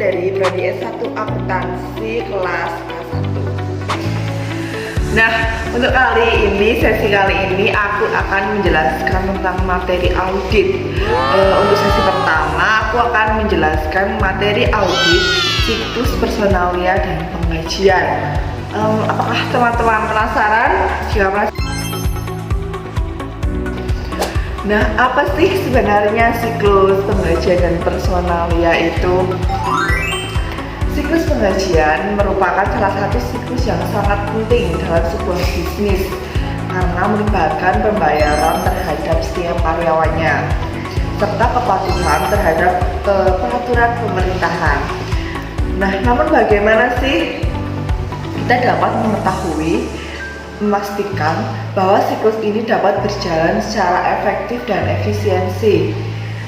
dari Prodi S1 Akuntansi kelas A1. Nah, untuk sesi kali ini aku akan menjelaskan tentang materi audit. Untuk sesi pertama aku akan menjelaskan materi audit siklus personalia dan penggajian. Apakah teman-teman penasaran? Jika penasaran, nah, apa sih sebenarnya siklus penggajian dan personalia itu? Siklus penggajian merupakan salah satu siklus yang sangat penting dalam sebuah bisnis karena melibatkan pembayaran terhadap setiap karyawannya serta kepatuhan terhadap peraturan pemerintahan. Nah, namun bagaimana sih kita dapat memastikan bahwa siklus ini dapat berjalan secara efektif dan efisiensi?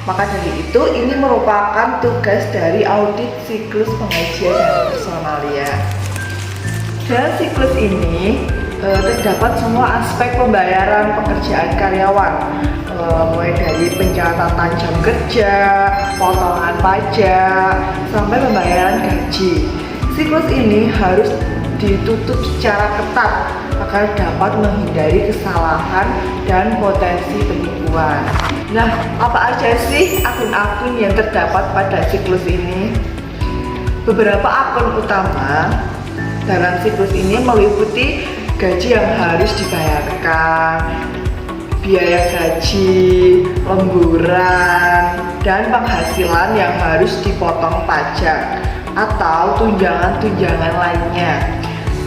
Maka dari itu, ini merupakan tugas dari audit siklus penggajian dan personalia. Dalam siklus ini terdapat semua aspek pembayaran pekerjaan karyawan, mulai dari pencatatan jam kerja, potongan pajak, sampai pembayaran gaji. Siklus ini harus ditutup secara ketat agar dapat menghindari kesalahan dan potensi penipuan. Nah, apa aja sih akun-akun yang terdapat pada siklus ini? Beberapa akun utama dalam siklus ini meliputi gaji yang harus dibayarkan, biaya gaji, lemburan, dan penghasilan yang harus dipotong pajak atau tunjangan-tunjangan lainnya.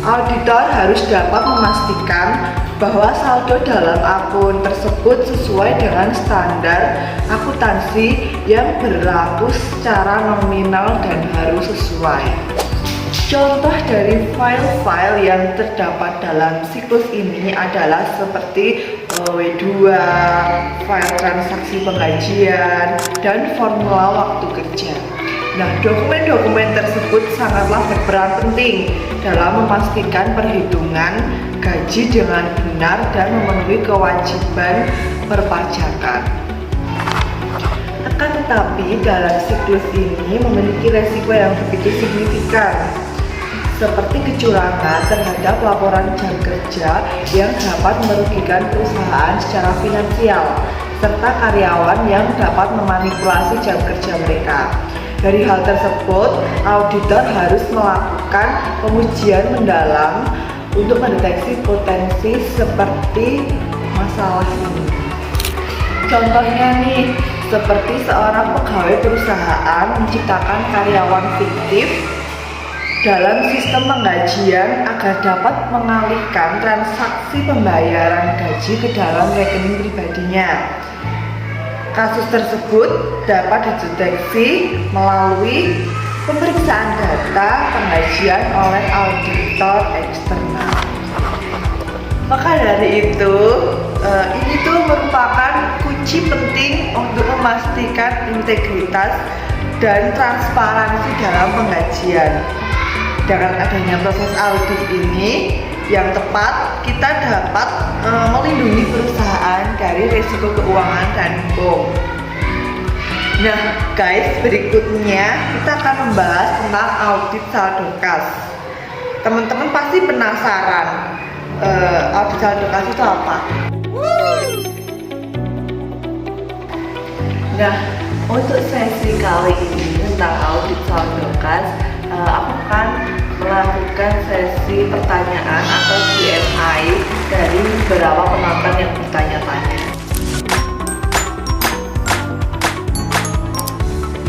Auditor harus dapat memastikan bahwa saldo dalam akun tersebut sesuai dengan standar akuntansi yang berlaku secara nominal dan harus sesuai. Contoh dari file-file yang terdapat dalam siklus ini adalah seperti W2, file transaksi penggajian, dan formula waktu kerja. Nah, dokumen-dokumen tersebut sangatlah berperan penting dalam memastikan perhitungan gaji dengan benar dan memenuhi kewajiban perpajakan. Akan tetapi, dalam siklus ini memiliki resiko yang begitu signifikan, seperti kecurangan terhadap laporan jam kerja yang dapat merugikan perusahaan secara finansial, serta karyawan yang dapat memanipulasi jam kerja mereka. Dari hal tersebut, auditor harus melakukan pengujian mendalam untuk mendeteksi potensi seperti masalah ini. Contohnya nih, seperti seorang pegawai perusahaan menciptakan karyawan fiktif dalam sistem penggajian agar dapat mengalihkan transaksi pembayaran gaji ke dalam rekening pribadinya. Kasus tersebut dapat dideteksi melalui pemeriksaan data penggajian oleh auditor eksternal. Maka dari itu, ini tuh merupakan kunci penting untuk memastikan integritas dan transparansi dalam penggajian. Dengan adanya proses audit ini yang tepat, kita dapat melindungi perusahaan dari risiko keuangan dan hukum. Nah guys, berikutnya kita akan membahas tentang audit saldo kas. Teman-teman pasti penasaran, audit saldo kas itu apa? Nah, untuk sesi kali ini tentang audit saldo kas, aku akan melakukan sesi pertanyaan atau Q&A dari beberapa penonton yang bertanya-tanya.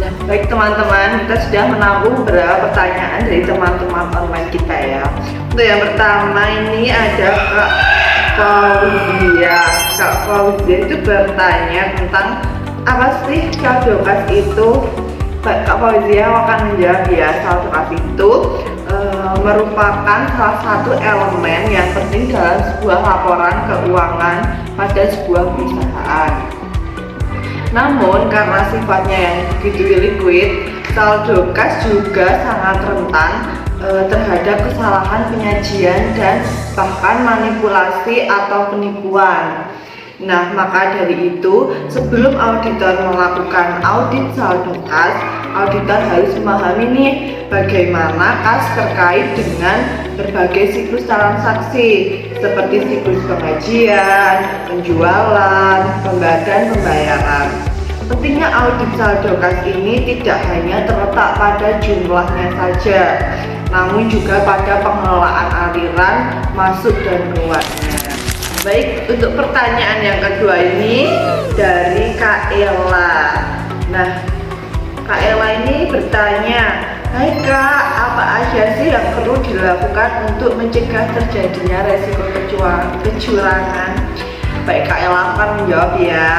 Nah, baik teman-teman, kita sudah menampung beberapa pertanyaan dari teman-teman online kita ya. Untuk yang pertama ini ada Kak Fauzia. Kak Fauzia itu bertanya tentang apa sih saldo kas itu. Kak Fauzia akan menjawab ya, saldo kas itu merupakan salah satu elemen yang penting dalam sebuah laporan keuangan pada sebuah perusahaan. Namun karena sifatnya yang begitu liquid, saldo kas juga sangat rentan terhadap kesalahan penyajian dan bahkan manipulasi atau penipuan. Nah, maka dari itu, sebelum auditor melakukan audit saldo kas, auditor harus memahami nih bagaimana kas terkait dengan berbagai siklus transaksi seperti siklus pengajian, penjualan, dan pembayaran. Pentingnya audit saldo kas ini tidak hanya terletak pada jumlahnya saja, namun juga pada pengelolaan aliran masuk dan keluarnya. Baik, untuk pertanyaan yang kedua ini dari Kak Ella. Nah, Kak Ella ini bertanya, "Hai Kak, apa aja sih yang perlu dilakukan untuk mencegah terjadinya resiko kecurangan?" Baik, Kak Ella akan menjawab ya.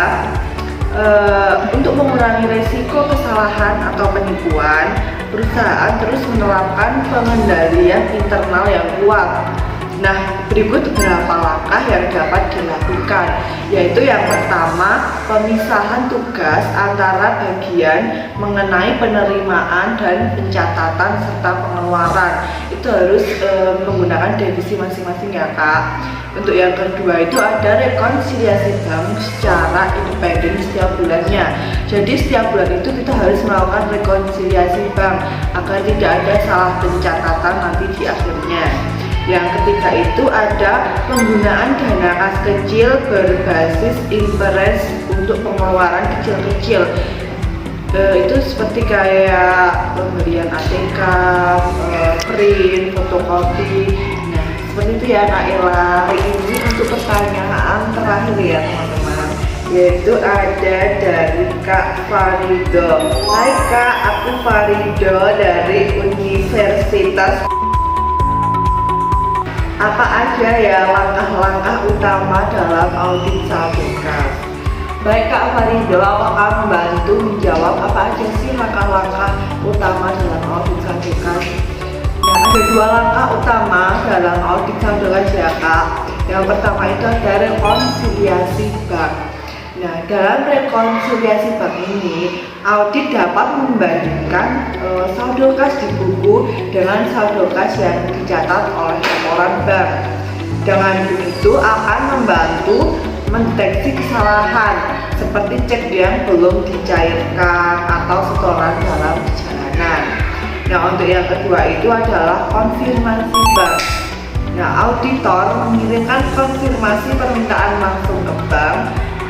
Untuk mengurangi resiko kesalahan atau penipuan, perusahaan terus menerapkan pengendalian internal yang kuat. Nah, berikut beberapa langkah yang dapat dilakukan, yaitu yang pertama, pemisahan tugas antara bagian mengenai penerimaan dan pencatatan serta pengeluaran. Itu harus menggunakan divisi masing-masing ya Kak. Untuk yang kedua itu ada rekonsiliasi bank secara independen setiap bulannya. Jadi setiap bulan itu kita harus melakukan rekonsiliasi bank agar tidak ada salah pencatatan nanti di akhirnya. Yang ketiga itu ada penggunaan dana kas kecil berbasis interest untuk pengeluaran kecil-kecil. Itu seperti kayak pembelian ATK, print, fotokopi. Nah, seperti itu ya Kak Ella. Ini untuk pertanyaan terakhir ya teman-teman, yaitu ada dari Kak Farido. Hai Kak, aku Farido dari Universitas. Apa aja ya langkah-langkah utama dalam audit saldo kas? Baik Kak Farido, aku akan membantu menjawab apa aja sih langkah-langkah utama dalam audit saldo kas. Nah, ada dua langkah utama dalam audit saldo kas ya Kak. Yang pertama itu ada rekonsiliasi bank. Nah, dalam rekonsiliasi bank ini, audit dapat membandingkan saldo kas di buku dengan saldo kas yang dicatat oleh laporan bank. Dengan begitu akan membantu mendeteksi kesalahan seperti cek yang belum dicairkan atau setoran dalam perjalanan. Nah, untuk yang kedua itu adalah konfirmasi bank. Nah, auditor mengirimkan konfirmasi permintaan langsung ke bank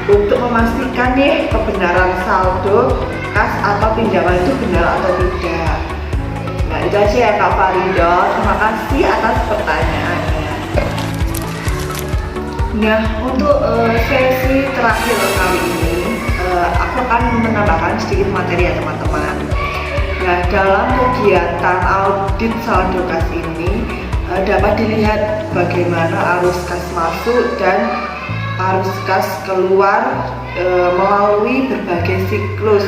untuk memastikan nih kebenaran saldo kas atau pinjaman itu benar atau tidak. Nah, itu aja ya Kak Farido. Terima kasih atas pertanyaannya. Nah, untuk sesi terakhir kali ini, aku akan menambahkan sedikit materi ya teman-teman. Nah, dalam kegiatan audit saldo kas ini dapat dilihat bagaimana arus kas masuk dan arus kas keluar melalui berbagai siklus.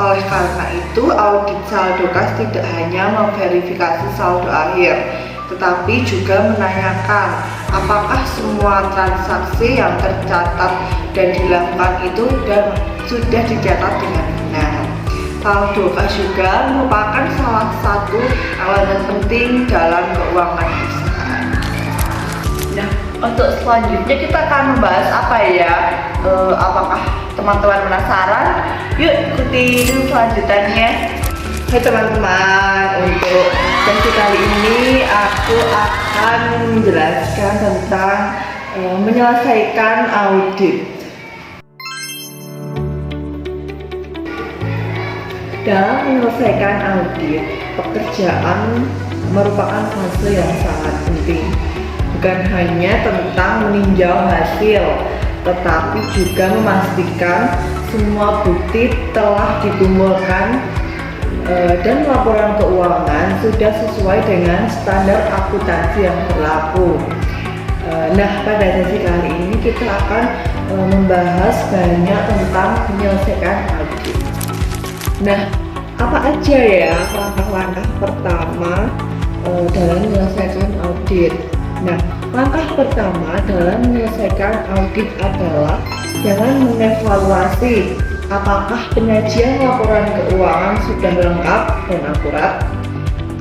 Oleh karena itu, audit saldo kas tidak hanya memverifikasi saldo akhir, tetapi juga menanyakan apakah semua transaksi yang tercatat dan dilakukan itu sudah dicatat dengan benar. Saldo kas juga merupakan salah satu elemen penting dalam keuangan perusahaan. Nah, untuk selanjutnya kita akan membahas apa ya? Apakah teman-teman penasaran? Yuk ikuti selanjutnya. Hai teman-teman, untuk sesi kali ini aku akan menjelaskan tentang menyelesaikan audit. Dalam menyelesaikan audit, pekerjaan merupakan fase yang sangat penting. Bukan hanya tentang meninjau hasil, tetapi juga memastikan semua bukti telah dikumpulkan dan laporan keuangan sudah sesuai dengan standar akuntansi yang berlaku. Nah, pada sesi kali ini kita akan membahas banyak tentang menyelesaikan audit. Nah, apa aja ya langkah-langkah pertama dalam menyelesaikan audit? Nah, langkah pertama dalam menyelesaikan audit adalah dengan mengevaluasi apakah penyajian laporan keuangan sudah lengkap dan akurat.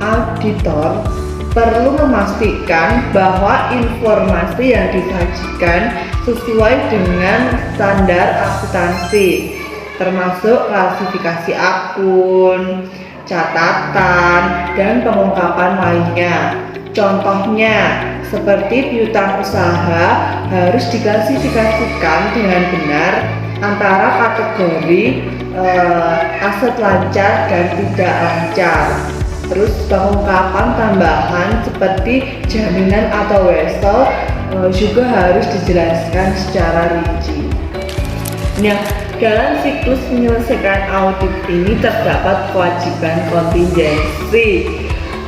Auditor perlu memastikan bahwa informasi yang disajikan sesuai dengan standar akuntansi, termasuk klasifikasi akun, catatan, dan pengungkapan lainnya. Contohnya, seperti piutang usaha harus diklasifikasikan dengan benar antara kategori aset lancar dan tidak lancar. Terus pengungkapan tambahan seperti jaminan atau wesel juga harus dijelaskan secara rinci. Nah, dalam siklus menyelesaikan audit ini terdapat kewajiban kontingensi.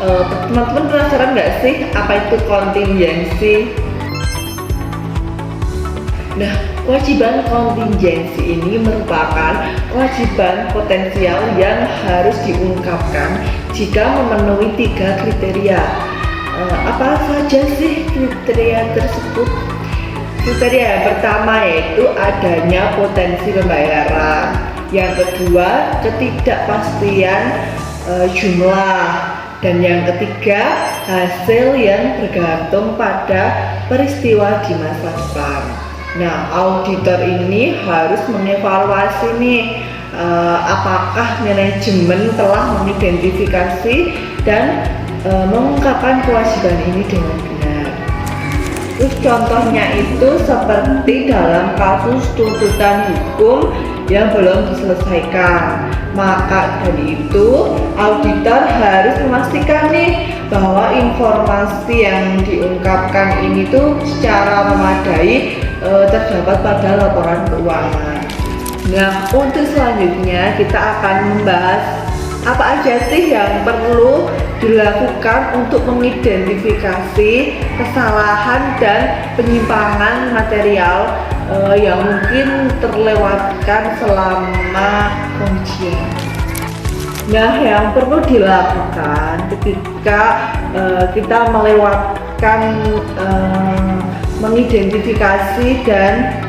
Teman-teman penasaran nggak sih apa itu kontingensi? Nah, kewajiban kontingensi ini merupakan kewajiban potensial yang harus diungkapkan jika memenuhi 3 kriteria. Apa saja sih kriteria tersebut? Kriteria yang pertama yaitu adanya potensi pembayaran. Yang kedua, ketidakpastian jumlah. Dan yang ketiga, hasil yang bergantung pada peristiwa di masa depan. Nah, auditor ini harus mengevaluasi nih apakah manajemen telah mengidentifikasi dan mengungkapkan kewajiban ini dengan benar. Terus contohnya itu seperti dalam kasus tuntutan hukum yang belum diselesaikan. Maka dari itu auditor harus memastikan nih bahwa informasi yang diungkapkan ini tuh secara memadai terdapat pada laporan keuangan. Nah, untuk selanjutnya kita akan membahas apa aja sih yang perlu dilakukan untuk mengidentifikasi kesalahan dan penyimpangan material yang mungkin terlewatkan selama pengujian. Nah, yang perlu dilakukan ketika kita melewatkan mengidentifikasi dan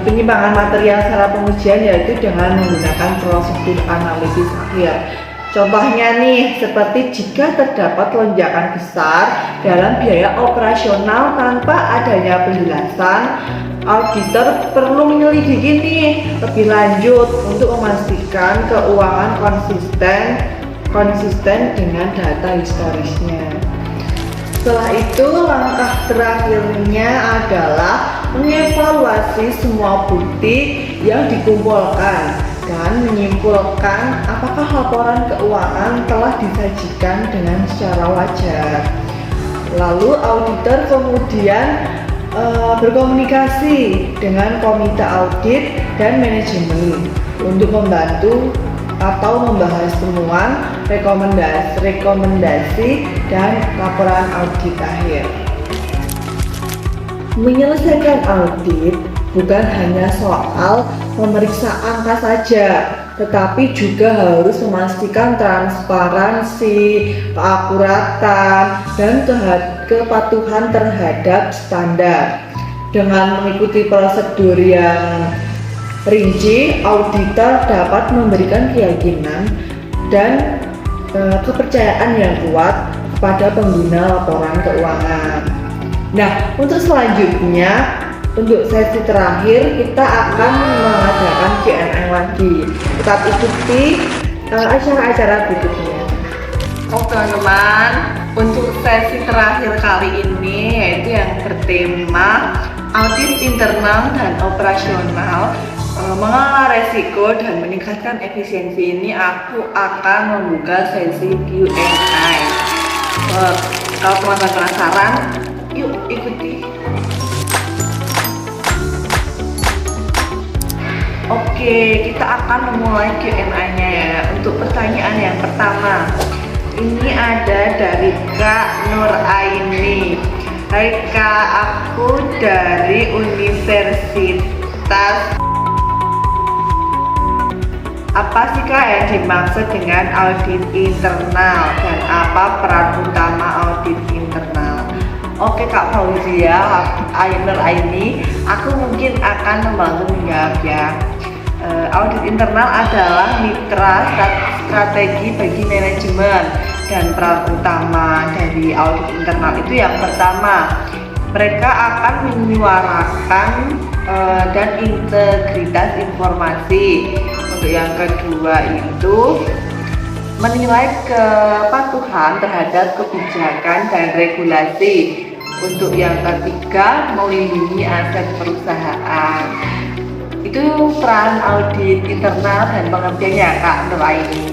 penyimpangan material secara pengujian yaitu dengan menggunakan prosedur analisis akhir. Contohnya nih, seperti jika terdapat lonjakan besar dalam biaya operasional tanpa adanya penjelasan, auditor perlu menyelidiki nih lebih lanjut untuk memastikan keuangan konsisten dengan data historisnya. Setelah itu, langkah terakhirnya adalah mengevaluasi semua bukti yang dikumpulkan dan menyimpulkan apakah laporan keuangan telah disajikan dengan secara wajar. Lalu auditor kemudian berkomunikasi dengan komite audit dan manajemen untuk membantu atau membahas temuan, rekomendasi dan laporan audit akhir. Menyelesaikan audit bukan hanya soal memeriksa angka saja, tetapi juga harus memastikan transparansi, keakuratan, dan kepatuhan terhadap standar. Dengan mengikuti prosedur yang rinci, auditor dapat memberikan keyakinan dan kepercayaan yang kuat kepada pengguna laporan keuangan. Nah, untuk selanjutnya, untuk sesi terakhir kita akan mengadakan Q&A lagi. Tetap ikuti acara-acara berikutnya. Oke teman-teman, untuk sesi terakhir kali ini yaitu yang bertema audit internal dan operasional, mengelola resiko dan meningkatkan efisiensi ini, aku akan membuka sesi Q&A. Kalau teman-teman penasaran, yuk ikuti. Oke, kita akan memulai Q&A-nya ya. Untuk pertanyaan yang pertama, ini ada dari Kak Nur Aini. Hai Kak, aku dari Universitas. Apa sih Kak yang dimaksud dengan audit internal dan apa peran utama audit internal? Oke Kak Fauzia, Nur Aini, aku mungkin akan membantu menjawab ya. Audit internal adalah mitra strategi bagi manajemen dan peran utama dari audit internal itu yang pertama, mereka akan menyuarakan dan integritas informasi. Untuk yang kedua itu menilai kepatuhan terhadap kebijakan dan regulasi. Untuk yang ketiga, melindungi aset perusahaan. Itu peran audit internal dan pengertiannya Kak untuk ini.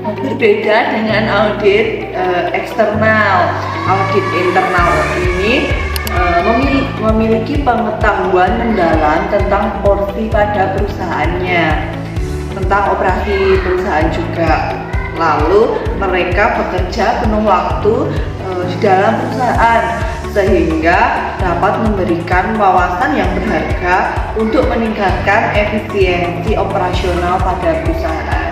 Berbeda dengan audit eksternal. Audit internal ini memiliki pengetahuan mendalam tentang porsi pada perusahaannya, tentang operasi perusahaan juga. Lalu mereka bekerja penuh waktu di dalam perusahaan sehingga dapat memberikan wawasan yang berharga untuk meningkatkan efisiensi operasional pada perusahaan.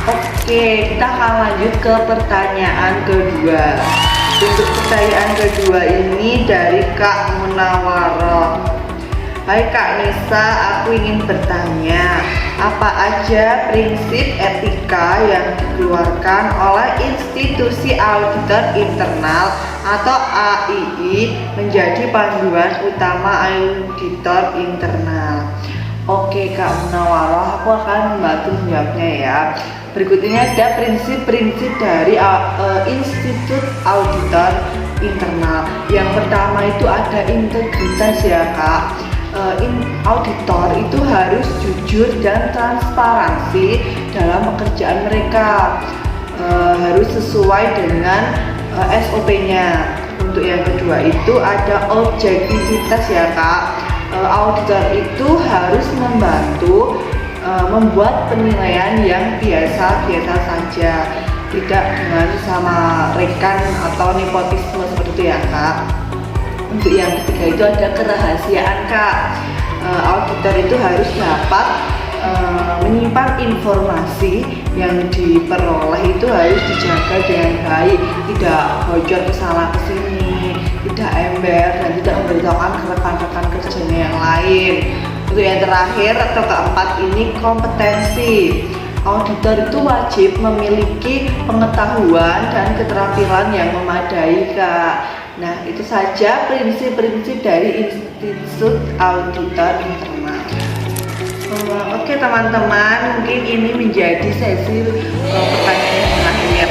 Oke, kita akan lanjut ke pertanyaan kedua. Untuk pertanyaan kedua ini dari Kak Munawaroh. Hai Kak Nisa, aku ingin bertanya, apa aja prinsip etika yang dikeluarkan oleh institusi auditor internal atau AII menjadi panduan utama auditor internal? Oke Kak Munawaroh, aku akan membantu menjawabnya ya. Berikut ini ada prinsip-prinsip dari institut auditor internal. Yang pertama itu ada integritas ya Kak. Auditor itu harus jujur dan transparansi dalam pekerjaan mereka, harus sesuai dengan SOP-nya. Untuk yang kedua itu ada objektivitas ya Kak. Auditor itu harus membantu membuat penilaian yang biasa-biasa saja, tidak dengan sama rekan atau nepotisme seperti itu ya Kak. Untuk yang ketiga itu ada kerahasiaan Kak. Auditor itu harus dapat menyimpan informasi yang diperoleh itu harus dijaga dengan baik, tidak bocor ke sana ke sini, tidak ember dan tidak memberitahukan ke rekan-rekan kerjanya yang lain. Untuk yang terakhir atau keempat ini kompetensi. Auditor itu wajib memiliki pengetahuan dan keterampilan yang memadai Kak. Nah, itu saja prinsip-prinsip dari institut auditor internal. Oke teman-teman, mungkin ini menjadi sesi pertanyaan yang terakhir.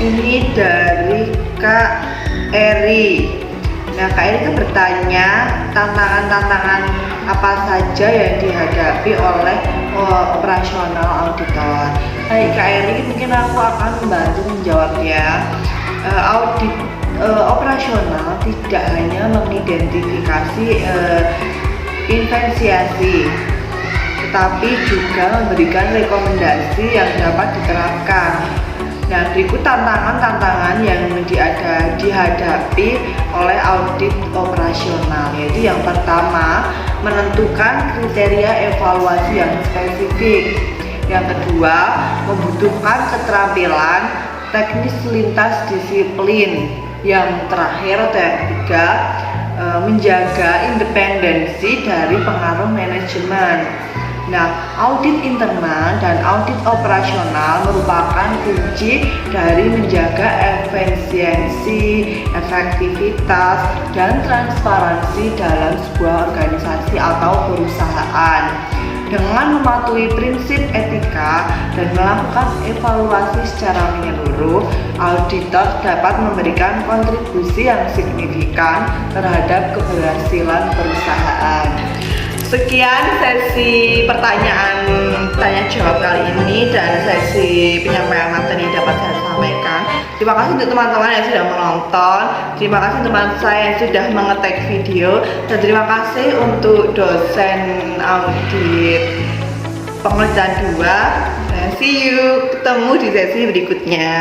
Ini dari Kak Eri. Nah, Kak Eri itu bertanya tantangan-tantangan apa saja yang dihadapi oleh operasional auditor. Hai Kak Eri, mungkin aku akan membantu menjawabnya. Audit operasional tidak hanya mengidentifikasi investasi, tetapi juga memberikan rekomendasi yang dapat diterapkan. Nah, berikut tantangan-tantangan yang dihadapi oleh audit operasional, yaitu yang pertama, menentukan kriteria evaluasi yang spesifik. Yang kedua, membutuhkan keterampilan teknis lintas disiplin. Yang terakhir atau yang ketiga, menjaga independensi dari pengaruh manajemen. Nah, audit internal dan audit operasional merupakan kunci dari menjaga efisiensi, efektivitas, dan transparansi dalam sebuah organisasi atau perusahaan. Dengan mematuhi prinsip etika dan melakukan evaluasi secara menyeluruh, auditor dapat memberikan kontribusi yang signifikan terhadap keberhasilan perusahaan. Sekian sesi pertanyaan tanya jawab kali ini dan sesi penyampaian materi yang dapat saya sampaikan. Terima kasih untuk teman-teman yang sudah menonton. Terima kasih teman saya yang sudah mengetik video, dan terima kasih untuk dosen audit penelitian 2. See you, ketemu di sesi berikutnya.